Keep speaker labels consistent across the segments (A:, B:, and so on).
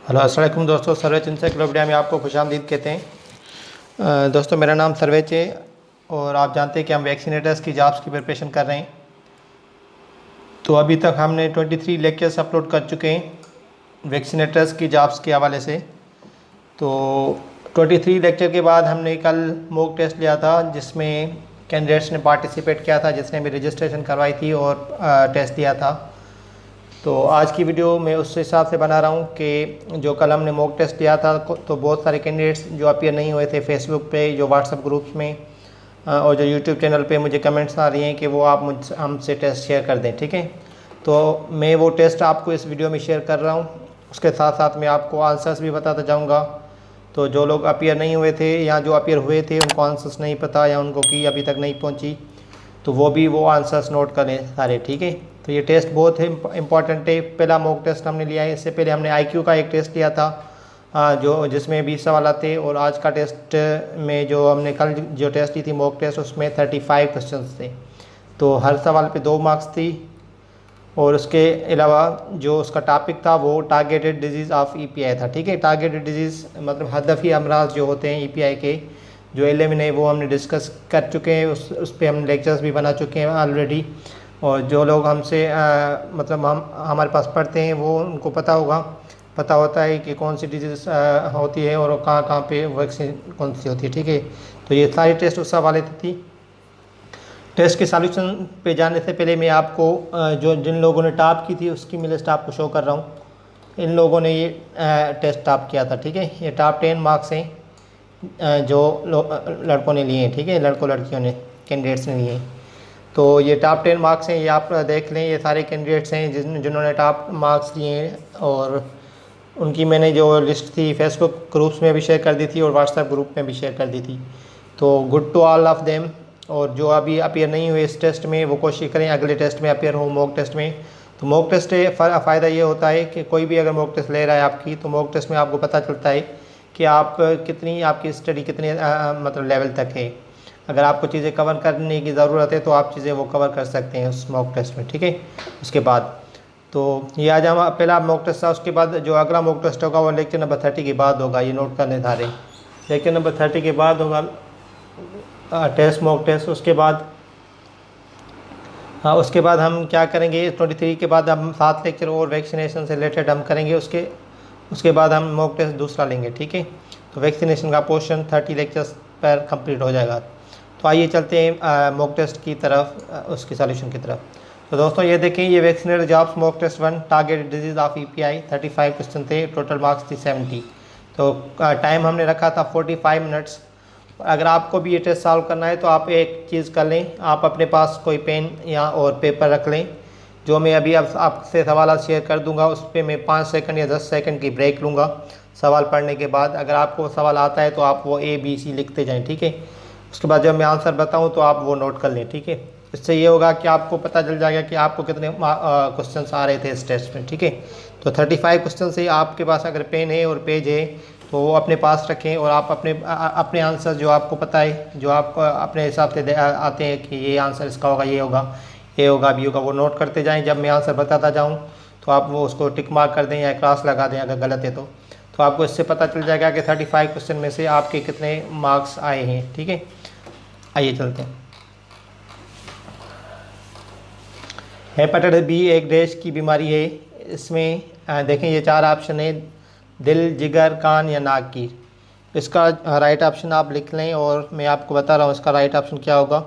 A: Hello अस्सलाम वालेकुम दोस्तों, सर्वेच इंसाइक्लोपीडिया में आपको खुशामदीद कहते हैं। दोस्तों मेरा नाम सर्वेच है और आप जानते हैं कि हम वैक्सीनेटर्स की जॉब्स की प्रिपरेशन कर रहे हैं। तो अभी तक हमने 23 लेक्चर्स अपलोड कर चुके हैं वैक्सीनेटर्स की जॉब्स के हवाले से। तो 23 लेक्चर के बाद हमने कल मॉक टेस्ट लिया था जिसमें कैंडिडेट्स ने पार्टिसिपेट किया था, जिसने भी रजिस्ट्रेशन करवाई थी और टेस्ट दिया था। तो आज की वीडियो मैं उस हिसाब से बना रहा हूँ कि जो कल हमने मॉक टेस्ट दिया था तो बहुत सारे कैंडिडेट्स जो अपीयर नहीं हुए थे फेसबुक पे, जो व्हाट्सएप ग्रुप्स में और जो यूट्यूब चैनल पे मुझे कमेंट्स आ रही हैं कि वो आप मुझसे हमसे टेस्ट शेयर कर दें, ठीक है। तो मैं वो टेस्ट आपको इस वीडियो में शेयर कर रहा हूँ। उसके साथ साथ मैं आपको आंसर्स भी बताता जाऊँगा। तो जो लोग अपीयर नहीं हुए थे या जो अपीयर हुए थे उनको आंसर्स नहीं पता या उनको की अभी तक नहीं पहुँची, तो वो भी वो आंसर्स नोट करें सारे, ठीक है। तो ये टेस्ट बहुत है इम्पॉर्टेंट है। पहला मॉक टेस्ट हमने लिया है, इससे पहले हमने आईक्यू का एक टेस्ट लिया था जो जिसमें 20 सवाल थे, और आज का टेस्ट में जो हमने कल जो टेस्ट ली थी मॉक टेस्ट उसमें 35 क्वेश्चंस थे। तो हर सवाल पे 2 मार्क्स थी। और उसके अलावा जो उसका टॉपिक था वो टारगेटेड डिजीज़ ऑफ ईपीआई था, ठीक है। टारगेटेड डिजीज़ मतलब हदफी अमराज जो होते हैं ईपीआई के, जो एलिमिन है वो हमने डिस्कस कर चुके हैं। उस पर हम लेक्चर्स भी बना चुके हैं ऑलरेडी। और जो लोग हमसे मतलब हम हमारे पास पढ़ते हैं वो उनको पता होता है कि कौन सी डिजीज़ होती है और कहाँ पे वैक्सीन कौन सी होती है, ठीक है। तो ये सारी टेस्ट उस हवाले से थी। टेस्ट के सॉल्यूशन पे जाने से पहले मैं आपको जो जिन लोगों ने टॉप की थी उसकी मैं लिस्ट आपको शो कर रहा हूँ। इन लोगों ने ये टेस्ट टॉप किया था, ठीक है। ये टॉप 10 मार्क्स हैं जो लड़कों ने लिए हैं, ठीक है, लड़कों लड़कियों ने कैंडिडेट्स ने लिए हैं। तो ये टॉप 10 मार्क्स हैं, ये आप देख लें। ये सारे कैंडिडेट्स हैं जिन्होंने टॉप मार्क्स लिए हैं, और उनकी मैंने जो लिस्ट थी फेसबुक ग्रुप्स में भी शेयर कर दी थी और व्हाट्सएप ग्रुप में भी शेयर कर दी थी। तो good to all of them. और जो अभी अपीयर नहीं हुए इस टेस्ट में वो कोशिश करें अगले टेस्ट में अपीयर हो, मॉक टेस्ट में। तो मॉक टेस्ट फ़ायदा ये होता है कि कोई भी अगर मॉक टेस्ट ले रहा है आपकी, तो मॉक टेस्ट में आपको पता चलता है कि आपकी स्टडी कितने मतलब लेवल तक है। अगर आपको चीज़ें कवर करने की ज़रूरत है तो आप चीज़ें वो कवर कर सकते हैं उस मॉक टेस्ट में, ठीक है। उसके बाद तो ये आज हम पहला मॉक टेस्ट था। उसके बाद जो अगला मॉक टेस्ट होगा वो लेक्चर नंबर 30 के बाद होगा। ये नोट करने था रहे, लेक्चर नंबर 30 के बाद होगा टेस्ट, मॉक टेस्ट। उसके बाद हम क्या करेंगे, 23 के बाद हम 7 लेक्चर और वैक्सीनेशन से रिलेटेड हम करेंगे। उसके बाद हम मॉक टेस्ट दूसरा लेंगे, ठीक है। तो वैक्सीनेशन का पोर्शन 30 लेक्चर्स पर कंप्लीट हो जाएगा। तो आइए चलते हैं मॉक टेस्ट की तरफ, उसकी सॉल्यूशन की तरफ। तो दोस्तों ये देखें, ये vaccinator jobs mock test 1 targeted diseases of EPI 35 question थे, टोटल मार्क्स थी 70। तो टाइम हमने रखा था 45 मिनट्स। अगर आपको भी ये टेस्ट सॉल्व करना है तो आप एक चीज़ कर लें, आप अपने पास कोई पेन या और पेपर रख लें। जो मैं अभी अब आपसे सवाल शेयर कर दूंगा उस पर मैं 5 सेकंड या 10 सेकंड की ब्रेक लूँगा सवाल पढ़ने के बाद। अगर आपको सवाल आता है तो आप वो ABC लिखते जाएं, ठीक है। उसके बाद जब मैं आंसर बताऊं तो आप वो नोट कर लें, ठीक है। इससे ये होगा कि आपको पता चल जाएगा कि आपको कितने क्वेश्चंस आ रहे थे इस टेस्ट में, ठीक है। तो 35 क्वेश्चन से आपके पास अगर पेन है और पेज है तो वो अपने पास रखें, और आप अपने आंसर जो आपको पता है, जो आपको अपने हिसाब से आते हैं कि ये आंसर इसका होगा, ये होगा, ये होगा, भी होगा, वो नोट करते जाएं। जब मैं आंसर बताता जाऊँ तो आप वो उसको टिक मार्क कर दें या क्रॉस लगा दें अगर गलत है तो आपको इससे पता चल जाएगा कि 35 क्वेश्चन में से आपके कितने मार्क्स आए हैं, ठीक है। आइए चलते हैं। हेपेटाइटिस बी एक देश की बीमारी है। इसमें देखें ये 4 ऑप्शन है, दिल, जिगर, कान या नाक की। इसका राइट ऑप्शन आप लिख लें और मैं आपको बता रहा हूँ इसका राइट ऑप्शन क्या होगा।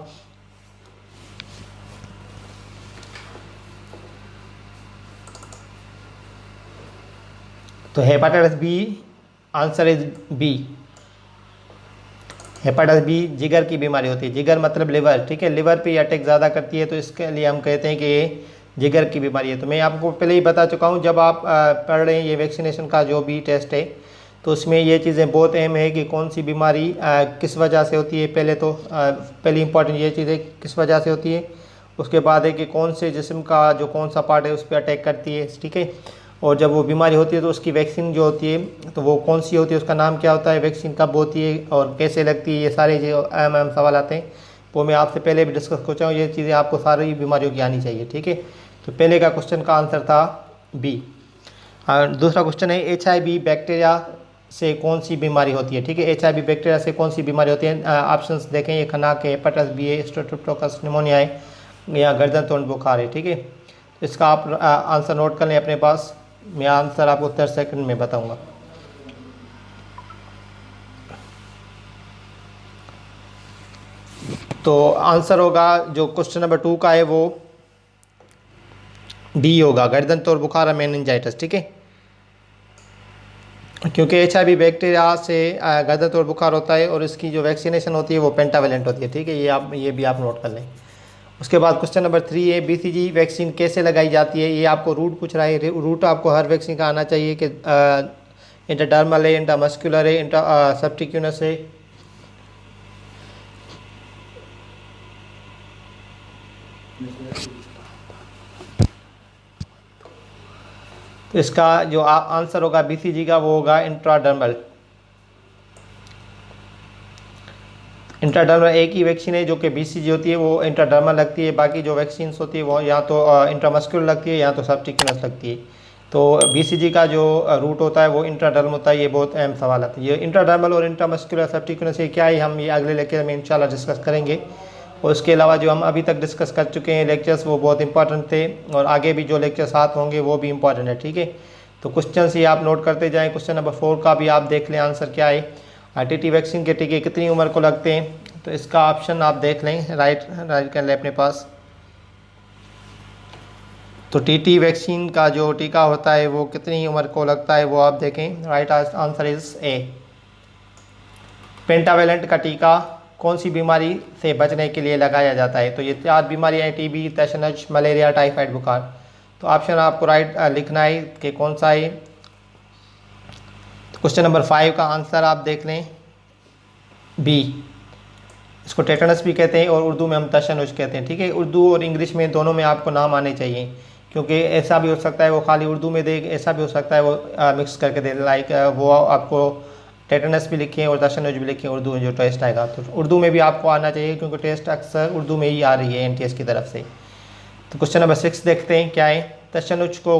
A: तो hepatitis B, answer is B. Hepatitis B जिगर की बीमारी होती है। जिगर मतलब लिवर, ठीक है। लिवर पे अटैक ज़्यादा करती है तो इसके लिए हम कहते हैं कि ये जिगर की बीमारी है। तो मैं आपको पहले ही बता चुका हूँ, जब आप पढ़ रहे हैं ये वैक्सीनेशन का जो भी टेस्ट है तो उसमें ये चीज़ें बहुत अहम है कि कौन सी बीमारी किस वजह से होती है। पहली इंपॉर्टेंट ये चीज़ है किस वजह से होती है। उसके बाद है कि कौन से जिस्म का जो कौन सा पार्ट है उस पर अटैक करती है, ठीक है। और जब वो बीमारी होती है तो उसकी वैक्सीन जो होती है तो वो कौन सी होती है, उसका नाम क्या होता है, वैक्सीन कब होती है और कैसे लगती है। ये सारे जो अहम सवाल आते हैं वो मैं आपसे पहले भी डिस्कस कर चुका हूँ। ये चीज़ें आपको सारी बीमारियों की आनी चाहिए, ठीक है। तो पहले का क्वेश्चन का आंसर था बी। और दूसरा क्वेश्चन है HIV बैक्टीरिया से कौन सी बीमारी होती है। ठीक है, HIV बैक्टीरिया से कौन सी बीमारी होती है। ऑप्शंस देखें, ये खनाक है, हेपेटाइटिस बी है, स्ट्रेप्टोकोकस निमोनिया है, या गर्दन तोड़ बुखार है। ठीक है, तो इसका आप आंसर नोट कर लें अपने पास। मैं आंसर आपको 30 सेकंड में बताऊंगा। तो आंसर होगा जो क्वेश्चन नंबर 2 का है वो डी होगा, गर्दन तोड़ बुखार और मेनिंजाइटिस। ठीक है, क्योंकि HIV बैक्टीरिया से गर्दन तोड़ बुखार होता है और इसकी जो वैक्सीनेशन होती है वो पेंटावेलेंट होती है। ठीक है, ये भी आप नोट कर लें। उसके बाद क्वेश्चन नंबर 3 है, BCG वैक्सीन कैसे लगाई जाती है। ये आपको रूट पूछ रहा है। रूट आपको हर वैक्सीन का आना चाहिए कि इंट्राडर्मल है, इंट्रामस्कुलर है, इंट्रा सब्टिक्यूनस है। तो इसका जो आंसर होगा BCG का वो होगा इंट्राडर्मल। इंट्राडर्मल एक ही वैक्सीन है जो कि BCG होती है, वो इंट्राडर्मल लगती है। बाकी जो वैक्सीन होती है वो या तो इंट्रामस्कुलर लगती है या तो सब्टिक्यूनस लगती है। तो BCG का जो रूट होता है वो इंट्राडर्मल होता है। ये बहुत अहम सवाल है। ये इंट्राडर्मल और इंट्रामस्कुलर सब्टिक्यूनस ये क्या है, हम ये अगले लेक्चर में इंशाल्लाह डिस्कस करेंगे। और उसके अलावा जो हम अभी तक डिस्कस कर चुके हैं लेक्चर्स वो बहुत इंपॉर्टेंट थे, और आगे भी जो लेक्चर्स साथ होंगे वो भी इंपॉर्टेंट है। ठीक है, तो क्वेश्चन ही आप नोट करते जाएँ। क्वेश्चन नंबर 4 का भी आप देख लें आंसर क्या है। TT वैक्सीन के टीके कितनी उम्र को लगते हैं। तो इसका ऑप्शन आप देख लें, राइट कर लें अपने पास। तो TT वैक्सीन का जो टीका होता है वो कितनी उम्र को लगता है वो आप देखें। Right answer is a. Pentavalent का टीका कौन सी बीमारी से बचने के लिए लगाया जाता है। तो ये 4 बीमारियाँ, TB, तेशनज, मलेरिया, टाइफाइड, बुखार। तो ऑप्शन आपको राइट लिखना है कि कौन सा है। तो क्वेश्चन नंबर 5 का आंसर आप देख लें, बी। इसको टेटनस भी कहते हैं और उर्दू में हम तशनुज कहते हैं। ठीक है, उर्दू और इंग्लिश में दोनों में आपको नाम आने चाहिए, क्योंकि ऐसा भी हो सकता है वो खाली उर्दू में दे, ऐसा भी हो सकता है वो मिक्स करके दे। लाइक वो आपको टेटनस भी लिखें और तशनुज भी लिखें उर्दू में जो टेस्ट आएगा। तो उर्दू में भी आपको आना चाहिए, क्योंकि टेस्ट अक्सर उर्दू में ही आ रही है NTS की तरफ से। तो क्वेश्चन नंबर 6 देखते हैं क्या है। तशनुज को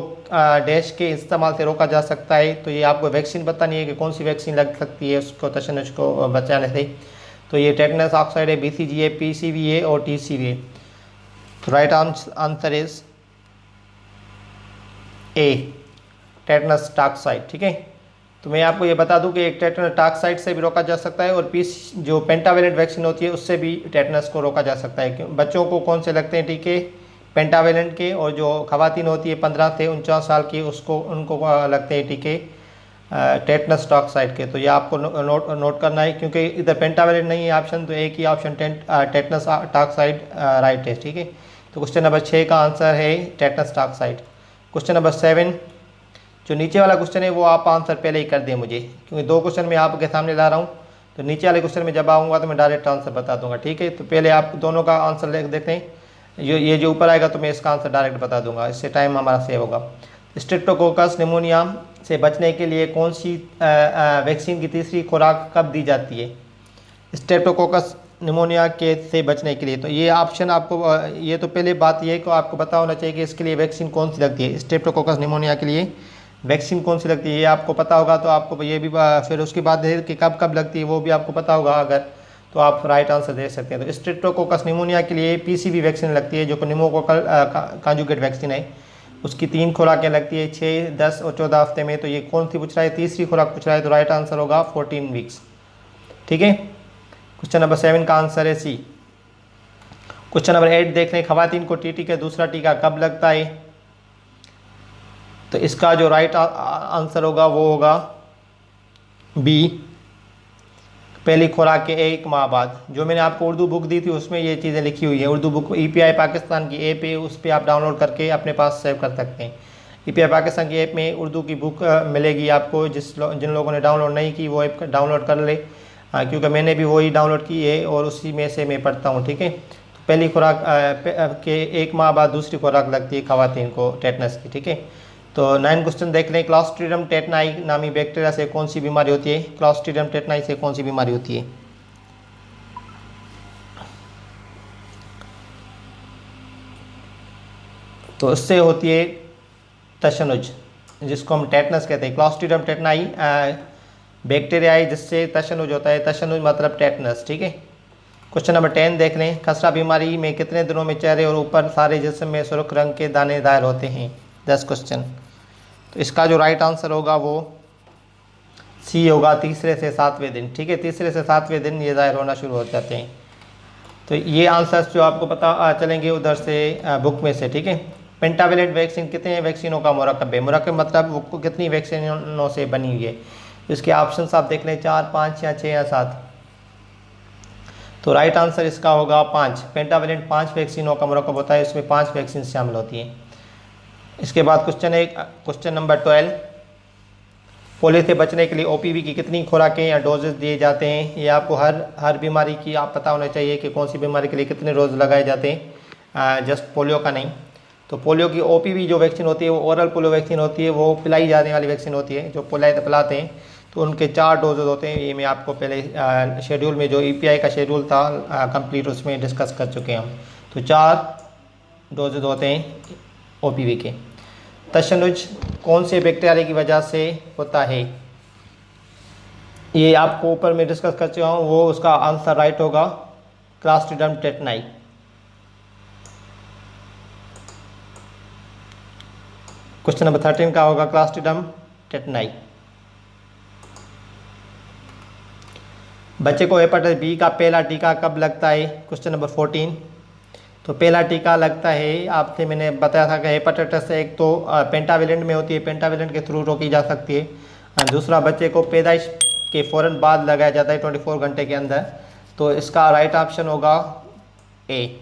A: डैश के इस्तेमाल से रोका जा सकता है। तो ये आपको वैक्सीन बतानी है कि कौन सी वैक्सीन लग सकती है उसको तशनुज को बचाने से। तो ये टेटनस ऑक्साइड है, BCG है, PCV है और TCV है। तो right answer is a, tetanus toxoid. ठीक है, तो मैं आपको ये बता दूं कि एक टेटनस टॉक्साइड से भी रोका जा सकता है, और जो पेंटावेलेंट वैक्सीन होती है उससे भी टेटनस को रोका जा सकता है। क्यों, बच्चों को कौन से लगते हैं टीके, पेंटावेलेंट के, और जो खवातीन होती है 15 से 49 साल की उनको लगते हैं टीके टेटनस टॉक्साइड के। तो ये आपको नोट करना है, क्योंकि इधर पेंटावेलेंट नहीं है ऑप्शन, तो एक ही ऑप्शन टेटनस टॉक्साइड राइट है। ठीक है, तो क्वेश्चन नंबर 6 का आंसर है टेटनस टॉक्साइड। क्वेश्चन नंबर 7, जो नीचे वाला क्वेश्चन है वो आप आंसर पहले ही कर दें मुझे, क्योंकि 2 क्वेश्चन मैं आपके सामने ला रहा हूँ। तो नीचे वाले क्वेश्चन में जब आऊँगा तो मैं डायरेक्ट आंसर बता दूंगा। ठीक है, तो पहले आप दोनों का आंसर देखते हैं। ये जो ऊपर आएगा तो मैं इसका आंसर डायरेक्ट बता दूंगा, इससे टाइम हमारा सेव होगा। स्ट्रेप्टोकोकस निमोनिया से बचने के लिए कौन सी वैक्सीन की तीसरी खुराक कब दी जाती है। स्ट्रेप्टोकोकस निमोनिया के से बचने के लिए, तो ये ऑप्शन आपको ये तो पहले बात ये है कि आपको पता होना चाहिए कि इसके लिए वैक्सीन कौन सी लगती है। स्ट्रेप्टोकोकस निमोनिया के लिए वैक्सीन कौन सी लगती है ये आपको पता होगा, तो आपको ये भी फिर उसकी बात है कि कब कब लगती है वो भी आपको पता होगा अगर, तो आप राइट आंसर दे सकते हैं। तो स्ट्रेप्टोकोकस निमोनिया के लिए PCV वैक्सीन लगती है, जो कि निमोकोकल कॉन्जुगेट वैक्सीन है। उसकी 3 खुराकें लगती है, 6, 10 और 14 हफ्ते में। तो ये कौन सी पूछ रहा है, तीसरी खुराक पूछ रहा है, तो राइट आंसर होगा 14 वीक्स। ठीक है, क्वेश्चन नंबर 7 का आंसर है सी। क्वेश्चन नंबर 8 देख लें, खवातीन को TT का दूसरा टीका कब लगता है। तो इसका जो राइट आंसर होगा वो होगा बी, पहली खुराक के 1 माह बाद। जो मैंने आपको उर्दू बुक दी थी उसमें ये चीज़ें लिखी हुई है। उर्दू बुक EPI पाकिस्तान की ऐप है, उस पर आप डाउनलोड करके अपने पास सेव कर सकते हैं। EPI पाकिस्तान की ऐप में उर्दू की बुक मिलेगी आपको। जिन लोगों ने डाउनलोड नहीं की वो ऐप डाउनलोड कर ले, क्योंकि मैंने भी वही डाउनलोड की है और उसी में से मैं पढ़ता हूँ। ठीक है, तो पहली खुराक के 1 माह बाद दूसरी खुराक लगती है खवातीन को टेटनस की। ठीक है, तो 9 क्वेश्चन देख लें। क्लॉस्ट्रिडियम टेटनाई नामी बैक्टीरिया से कौन सी बीमारी होती है। क्लॉस्ट्रिडियम टेटनाई से कौन सी बीमारी होती है। तो इससे होती है तशनुज। जिसको हम टेटनस कहते हैं, क्लॉस्ट्रीडियम टेटनाई बैक्टीरियाई जिससे तशन्नुज होता है, तशन्नुज मतलब टेटनस। ठीक है। क्वेश्चन नंबर 10 देख लें। खसरा बीमारी में कितने दिनों में चेहरे और ऊपर सारे जिस्म में सुर्ख रंग के दाने दायर होते हैं? 10 क्वेश्चन। तो इसका जो राइट आंसर होगा वो सी होगा, तीसरे से 7वें दिन। ठीक है, तीसरे से 7वें दिन ये ज़ाहिर होना शुरू हो जाते हैं। तो ये आंसर्स जो आपको पता चलेंगे उधर से बुक में से। ठीक है। पेंटावेलेंट वैक्सीन कितने वैक्सीनों का मुरक्कब है? मुरक्कब मतलब वो कितनी वैक्सीनों से बनी हुई है? इसके ऑप्शंस आप देख लें, 4, 5 या 6 या 7। तो राइट आंसर इसका होगा 5। पेंटावेलेंट 5 वैक्सीनों का मुरक्कब होता है, इसमें 5 वैक्सीन शामिल होती हैं। इसके बाद क्वेश्चन नंबर 12, पोलियो से बचने के लिए ओपीवी की कितनी खुराकें या डोजेस दिए जाते हैं? ये आपको हर बीमारी की आप पता होना चाहिए कि कौन सी बीमारी के लिए कितने डोज लगाए जाते हैं, जस्ट पोलियो का नहीं। तो पोलियो की ओपीवी जो वैक्सीन होती है वो ओरल पोलियो वैक्सीन होती है, वो पिलाई जाने वाली वैक्सीन होती है, जो पिलाते हैं। तो उनके 4 डोजेज होते हैं। ये मैं आपको पहले शेड्यूल में जो ईपीआई का शेड्यूल था कंप्लीट, उसमें डिस्कस कर चुके हैं हम। तो 4 डोजेज होते हैं ओपीवी के। तशन्नुज कौन से बैक्टीरिया की वजह से होता है? ये आपको ऊपर में डिस्कस कर चुका हूँ, वो उसका आंसर राइट होगा क्लॉस्ट्रीडियम टेटनाई। क्वेश्चन नंबर 13 का होगा क्लॉस्ट्रीडियम टेटनाई। बच्चे को हेपेटाइटिस बी का पहला टीका कब लगता है? Question number 14। तो पहला टीका लगता है, आपसे मैंने बताया था कि हेपेटाइटिस एक तो पेंटावेलेंट में होती है, पेंटावेलेंट के थ्रू रोकी जा सकती है। दूसरा बच्चे को पैदाइश के फ़ौरन बाद लगाया जाता है 24 घंटे के अंदर। तो इसका राइट ऑप्शन होगा ए।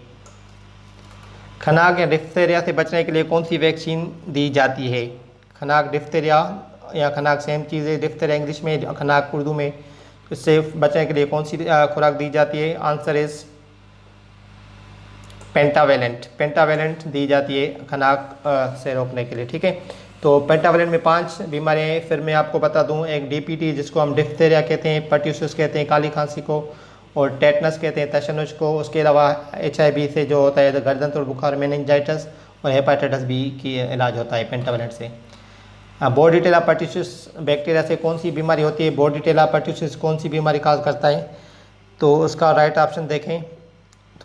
A: खनाक या डिप्थीरिया से बचने के लिए कौन सी वैक्सीन दी जाती है? खनाक डिप्थीरिया या खनाक सेम चीज़ है, डिप्थीरिया इंग्लिश में, खनाक उर्दू में। इससे बचने के लिए कौन सी खुराक दी जाती है? आंसर इज़ पेंटावेलेंट दी जाती है खनाक से रोकने के लिए। ठीक है। तो पेंटावेलेंट में 5 बीमारियाँ हैं। फिर मैं आपको बता दूं, एक डीपीटी जिसको हम डिप्थीरिया कहते हैं, पर्ट्यूसिस कहते हैं काली खांसी को, और टेटनस कहते हैं तशन्नुज को। उसके अलावा HIV से जो होता है गर्दन तोड़ बुखार, मेनिंजाइटिस, और हेपेटाइटिस बी की इलाज होता है पेंटावेलेंट से। बोर्डिटेला पर्ट्यूसिस बैक्टीरिया से कौन सी बीमारी होती है? बोर्डिटेला पर्ट्यूसिस कौन सी बीमारी काज करता है? तो उसका राइट ऑप्शन देखें,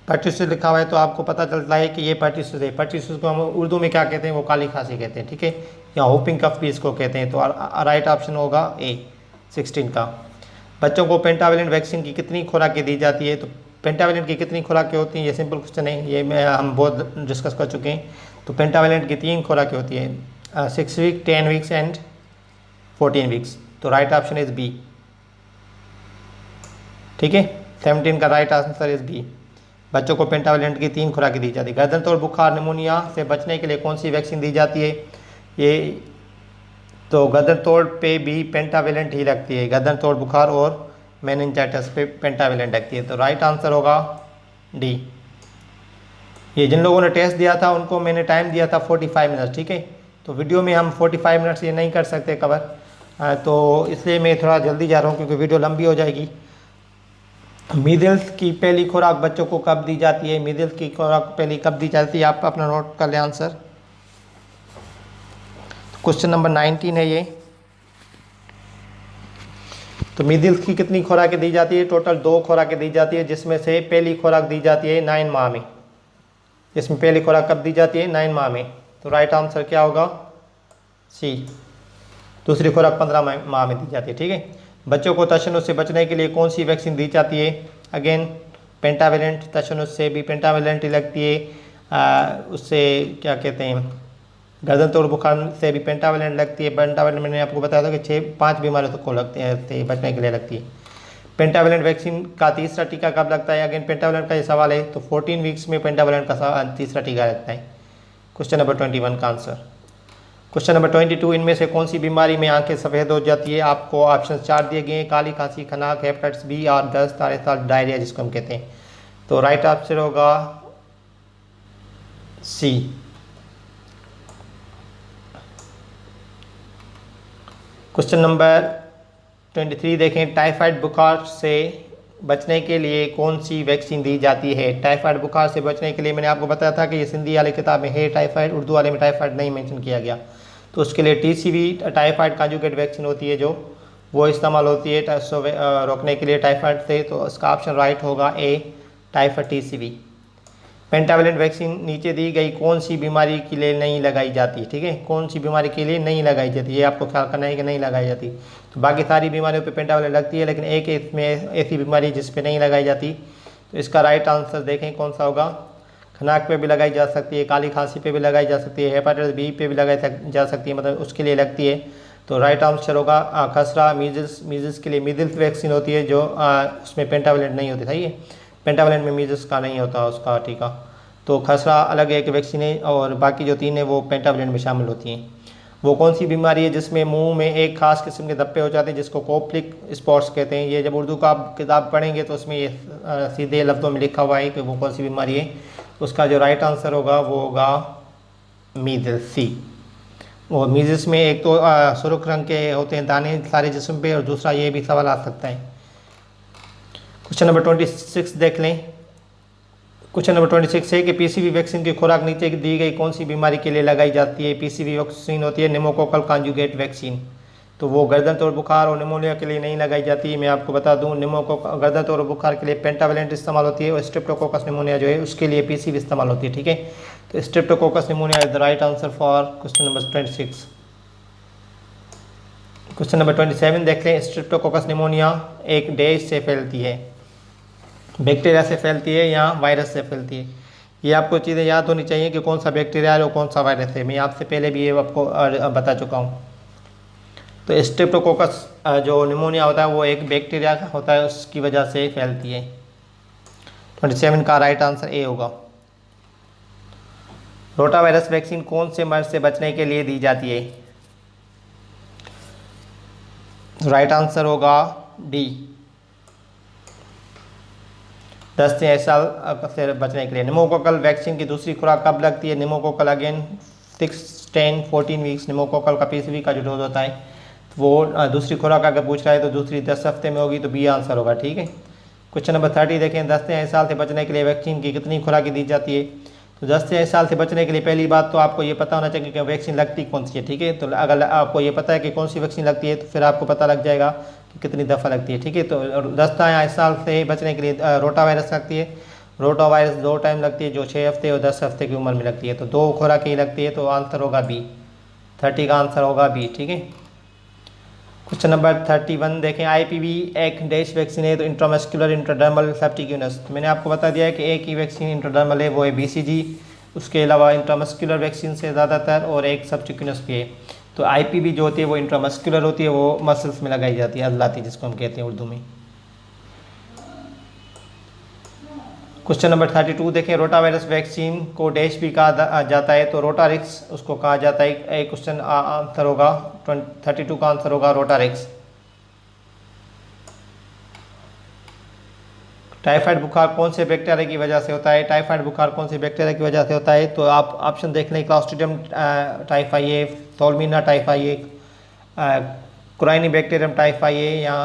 A: पर्ट्यूसिस लिखा हुआ है तो आपको पता चलता है कि ये पर्ट्यूसिस है। पर्ट्यूसिस को हम उर्दू में क्या कहते हैं? वो काली खांसी कहते हैं। ठीक है, या होपिंग कफ भी इसको कहते हैं। तो राइट ऑप्शन होगा ए 16 का। बच्चों को पेंटावेलेंट वैक्सीन की कितनी खुराकें दी जाती है? तो पेंटावेलेंट की कितनी खुराकें होती हैं, ये सिंपल क्वेश्चन है, ये हम बहुत डिस्कस कर चुके हैं। तो पेंटावेलेंट की 3 खुराकें होती हैं, 6 वीक, 10 वीक्स एंड 14 वीक्स। तो राइट ऑप्शन इज बी। ठीक है, 17 का राइट आंसर इज बी। बच्चों को पेंटावेलेंट की 3 खुराकें दी जाती है। गर्दन तोड़ बुखार, निमोनिया से बचने के लिए कौन सी वैक्सीन दी जाती है? ये तो गर्दन तोड़ पे भी पेंटावेलेंट ही लगती है, गर्दन तोड़ बुखार और मेनिंजाइटिस पे पेंटावेलेंट लगती है। तो राइट आंसर होगा डी। ये जिन लोगों ने टेस्ट दिया था उनको मैंने टाइम दिया था 45 मिनट। ठीक है, तो वीडियो में हम 45 मिनट ये नहीं कर सकते कवर, तो इसलिए मैं थोड़ा जल्दी जा रहा हूँ क्योंकि वीडियो लंबी हो जाएगी। मीजल्स की पहली खुराक बच्चों को कब दी जाती है? मीजल्स की खुराक पहली कब दी जाती है? आप अपना नोट कर लें आंसर। क्वेश्चन नंबर 19 है ये। तो मीजल्स की कितनी खुराकें दी जाती है? टोटल 2 खुराकें दी जाती है, जिसमें से पहली खुराक दी जाती है 9 माह में। इसमें पहली खुराक कब दी जाती है? 9 माह में। तो राइट आंसर क्या होगा? सी। दूसरी खुराक 15 माह में दी जाती है। ठीक है। बच्चों को तशन्नुज से बचने के लिए कौन सी वैक्सीन दी जाती है? अगेन पेंटावेलेंट, तशन्नुज से भी पेंटावेलेंट ही लगती है। उससे क्या कहते हैं, गर्दन तोड़ बुखार से भी पेंटावेलेंट लगती है। पेंटावेलेंट मैंने आपको बताया था कि 5 बीमारियों को लगते हैं, बचने के लिए लगती है। पेंटावेलेंट वैक्सीन का तीसरा टीका कब लगता है? अगेन पेंटावेलेंट का ये सवाल है, तो 14 वीक्स में पेंटावेलेंट का तीसरा टीका लगता है। क्वेश्चन नंबर 21 का आंसर। क्वेश्चन नंबर 22, इनमें से कौन सी बीमारी में आंखें सफ़ेद हो जाती है? आपको ऑप्शन 4 दिए गए हैं, काली खांसी, खनाक, हेपेटाइटिस बी और दस्त, तारे डायरिया जिसको हम कहते हैं। तो राइट आंसर होगा सी। क्वेश्चन नंबर 23 देखें, टाइफाइड बुखार से बचने के लिए कौन सी वैक्सीन दी जाती है? टाइफाइड बुखार से बचने के लिए मैंने आपको बताया था कि ये सिंधी वाली किताब में है टाइफाइड, उर्दू वाले में टाइफाइड नहीं मेंशन किया गया। तो उसके लिए TCV टाइफाइड कॉन्जुगेट वैक्सीन होती है जो वो इस्तेमाल होती है रोकने के लिए टाइफाइड से। तो इसका ऑप्शन राइट होगा ए, टाइफाइड TCV। पेंटावलेंट वैक्सीन नीचे दी गई कौन सी बीमारी के लिए नहीं लगाई जाती, ठीक है, कौन सी बीमारी के लिए नहीं लगाई जाती, ये आपको ख्याल करना है कि नहीं लगाई जाती। तो बाकी सारी बीमारियों पे पेंटावलेंट लगती है, लेकिन एक इसमें ऐसी बीमारी जिस पे नहीं लगाई जाती। तो इसका राइट आंसर देखें कौन सा होगा। खनाक पे भी लगाई जा सकती है, काली खांसी पे भी लगाई जा सकती है, हेपेटाइटिस बी पे भी लगाई जा सकती है, मतलब उसके लिए लगती है। तो राइट आंसर होगा खसरा। मीजल्स के लिए मीजल्स वैक्सीन होती है जो उसमें पेंटावलेंट नहीं होती, सही है, पेंटावलेंट में मीजल्स का नहीं होता उसका टीका। तो खसरा अलग एक वैक्सीन है और बाकी जो 3 है वो पेंटावलेंट में शामिल होती हैं। वो कौन सी बीमारी है जिसमें मुंह में एक खास किस्म के धब्बे हो जाते हैं जिसको कोप्लिक स्पॉट्स कहते हैं। ये जब उर्दू का आप किताब पढ़ेंगे तो उसमें ये सीधे लफ्ज़ों में लिखा हुआ है कि वो कौन सी बीमारी है। उसका जो राइट आंसर होगा वो होगा मीजल्स, सी। और मीजल्स में एक तो सुर्ख रंग के होते हैं दाने सारे जिस्म पे, और दूसरा ये भी सवाल आ सकता है। क्वेश्चन नंबर 26 देख लें। क्वेश्चन नंबर 26 है कि PCV वैक्सीन की खुराक नीचे दी गई कौन सी बीमारी के लिए लगाई जाती है। PCV वैक्सीन होती है निमोकोकल कॉन्जुगेट वैक्सीन। तो वो गर्दन तोड़ बुखार और निमोनिया के लिए नहीं लगाई जाती। मैं आपको बता दूं गर्दन तोड़ बुखार के लिए पेंटावलेंट इस्तेमाल होती है, और स्ट्रेप्टोकोकस निमोनिया जो है उसके लिए PCV इस्तेमाल होती है, ठीक है। तो Streptococcus pneumonia is the right answer for question number 26। Question number 27 देख लें। स्ट्रेप्टोकोकस निमोनिया एक डैश से फैलती है, बैक्टीरिया से फैलती है या वायरस से फैलती है। ये आपको चीज़ें याद होनी चाहिए कि कौन सा बैक्टीरिया है और कौन सा वायरस है। मैं आपसे पहले भी ये आपको बता चुका हूँ। तो स्ट्रेप्टोकोकस जो निमोनिया होता है वो एक बैक्टीरिया होता है, उसकी वजह से फैलती है। 27 का राइट आंसर ए होगा। रोटा वायरस वैक्सीन कौन से मर्ज से बचने के लिए दी जाती है। राइट आंसर होगा डी, दस्त से साल से बचने के लिए। निमोकोकल वैक्सीन की दूसरी खुराक कब लगती है। निमोकोकल अगेन 6, 10, 14 वीक्स निमोकोकल का PCV का जो डोज होता है वो दूसरी खुराक अगर पूछ रहा है तो दूसरी 10 हफ्ते में होगी, तो बी आंसर होगा, ठीक है। क्वेश्चन नंबर 30 देखें। दस्त से साल से बचने के लिए वैक्सीन की कितनी खुराकें दी जाती है। तो दस्त से साल से बचने के लिए पहली बात तो आपको ये पता होना चाहिए कि वैक्सीन लगती कौन सी है, ठीक है। तो अगर आपको ये पता है कि कौन सी वैक्सीन लगती है तो फिर आपको पता लग जाएगा कि कितनी दफ़ा लगती है, ठीक है। तो दस्त साल से बचने के लिए रोटा वायरस लगती है। रोटा वायरस 2 टाइम लगती है जो 6 हफ्ते और 10 हफ्ते की उम्र में लगती है। तो 2 खुराकें ही लगती है, तो आंसर होगा बी, 30 का आंसर होगा बी, ठीक है। क्वेश्चन नंबर 31 देखें। IPV एक डैश वैक्सीन है, तो इंट्रामस्कुलर इंट्राडर्मल सब्टिक्यूनस। तो मैंने आपको बता दिया है कि एक ही वैक्सीन इंट्राडर्मल है, वो है BCG। उसके अलावा इंट्रामस्कुलर वैक्सीन से ज़्यादातर और एक सब्टिक्यूनस भी है। तो IPV जो होती है वो इंट्रामस्कुलर होती है, वो मसल्स में लगाई जाती है, अजलाती जिसको हम कहते हैं उर्दू में। क्वेश्चन नंबर 32 देखें। रोटा वायरस वैक्सीन को डैश भी कहा जाता है, तो रोटारिक्स उसको कहा जाता है। एक क्वेश्चन आंसर होगा 32 का आंसर होगा रोटारिक्स। टाइफाइड बुखार कौन से बैक्टीरिया की वजह से होता है। टाइफाइड बुखार कौन से बैक्टीरिया की वजह से होता है। तो आप ऑप्शन देख लें। क्लॉस्ट्रिडियम टाइफाई, सोलमिना टाइफाई, कुराइनीबैक्टीरियम टाइफाई या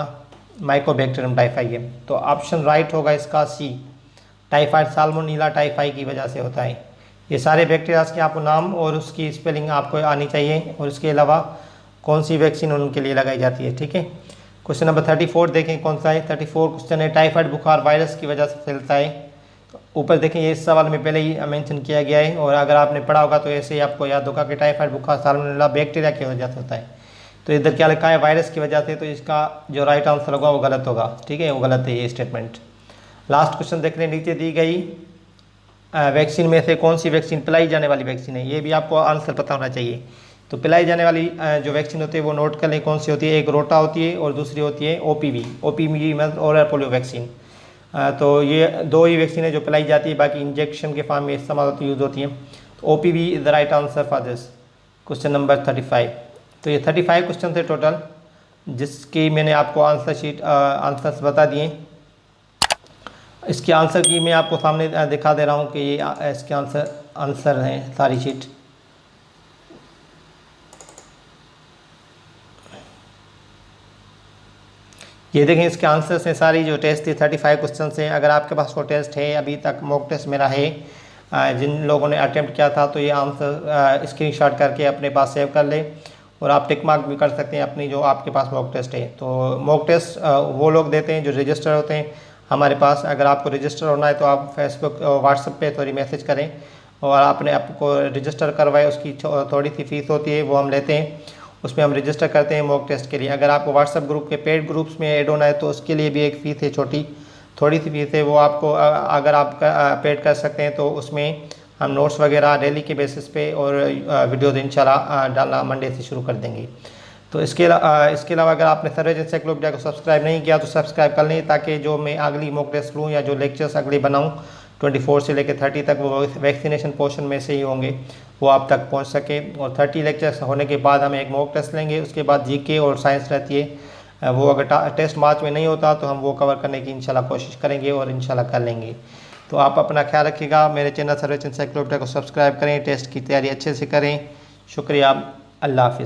A: माइकोबैक्टीरियम टाइफाई। तो ऑप्शन राइट होगा इसका सी, टाइफाइड साल्मोनेला टाइफाई की वजह से होता है। ये सारे बैक्टीरियाज के आपको नाम और उसकी स्पेलिंग आपको आनी चाहिए, और इसके अलावा कौन सी वैक्सीन उनके लिए लगाई जाती है, ठीक है। क्वेश्चन नंबर 34 देखें कौन सा है। 34 क्वेश्चन है। टाइफाइड बुखार वायरस की वजह से फैलता है। ऊपर देखें ये इस सवाल में पहले ही मेंशन किया गया है, और अगर आपने पढ़ा होगा तो ऐसे ही आपको याद होगा कि टाइफाइड बुखार साल्मोनेला बैक्टीरिया की वजह से होता है। तो इधर क्या लिखा है वायरस की वजह से, तो इसका जो राइट आंसर होगा वो गलत होगा, ठीक है, वो गलत है ये स्टेटमेंट। लास्ट क्वेश्चन देख लें। नीचे दी गई वैक्सीन में से कौन सी वैक्सीन पिलाई जाने वाली वैक्सीन है। ये भी आपको आंसर पता होना चाहिए। तो पिलाई जाने वाली जो वैक्सीन होती है वो नोट कर लें कौन सी होती है। एक रोटा होती है और दूसरी होती है OPV मतलब ओरल पोलियो वैक्सीन। तो ये 2 ही वैक्सीन है जो पिलाई जाती है, बाकी इंजेक्शन के फॉर्म में इस्तेमाल होती यूज़ होती हैं। तो OPV is the right answer for this question number 35। तो ये 35 क्वेश्चन थे टोटल, जिसकी मैंने आपको आंसर्स बता दिए। इसके आंसर की मैं आपको सामने दिखा दे रहा हूँ कि ये इसके आंसर हैं सारी शीट। ये देखें इसके आंसर्स हैं सारी जो टेस्ट थी 35 क्वेश्चन हैं। अगर आपके पास वो टेस्ट है, अभी तक मॉक टेस्ट मेरा है, जिन लोगों ने अटैम्प्ट किया था तो ये आंसर स्क्रीनशॉट करके अपने पास सेव कर लें और आप टिक मार्क भी कर सकते हैं अपनी जो आपके पास मॉक टेस्ट है। तो मॉक टेस्ट वो लोग देते हैं जो रजिस्टर होते हैं हमारे पास। अगर आपको रजिस्टर होना है तो आप फेसबुक व्हाट्सएप पे थोड़ी मैसेज करें और आपने आपको रजिस्टर करवाए, उसकी थोड़ी सी फ़ीस होती है वो हम लेते हैं, उसमें हम रजिस्टर करते हैं मॉक टेस्ट के लिए। अगर आपको व्हाट्सएप ग्रुप के पेड ग्रुप्स में ऐड होना है तो उसके लिए भी एक फ़ीस है, थोड़ी सी फीस है, वो आपको अगर आप पेड कर सकते हैं तो उसमें हम नोट्स वगैरह डेली के बेसिस पे और वीडियोज़ इंशाल्लाह डालना मंडे से शुरू कर देंगे। तो इसके अलावा अगर आपने सर्वेज एनसाइक्लोपीडिया को सब्सक्राइब नहीं किया तो सब्सक्राइब कर लें, ताकि जो मैं अगली मॉक टेस्ट लूँ या जो लेक्चर्स अगले बनाऊँ 24 से लेकर 30 तक वो वैक्सीनेशन पोर्शन में से ही होंगे, वो आप तक पहुँच सके। और 30 लेक्चर्स होने के बाद हम एक मॉक टेस्ट लेंगे, उसके बाद जीके और साइंस रहती है। वो अगर टेस्ट मार्च में नहीं होता तो हम वो कवर करने की इंशाल्लाह कोशिश करेंगे और इंशाल्लाह कर लेंगे। तो आप अपना ख्याल रखिएगा, मेरे चैनल सर्वेज एनसाइक्लोपीडिया को सब्सक्राइब करें, टेस्ट की तैयारी अच्छे से करें। शुक्रिया, अल्लाह हाफ़िज़।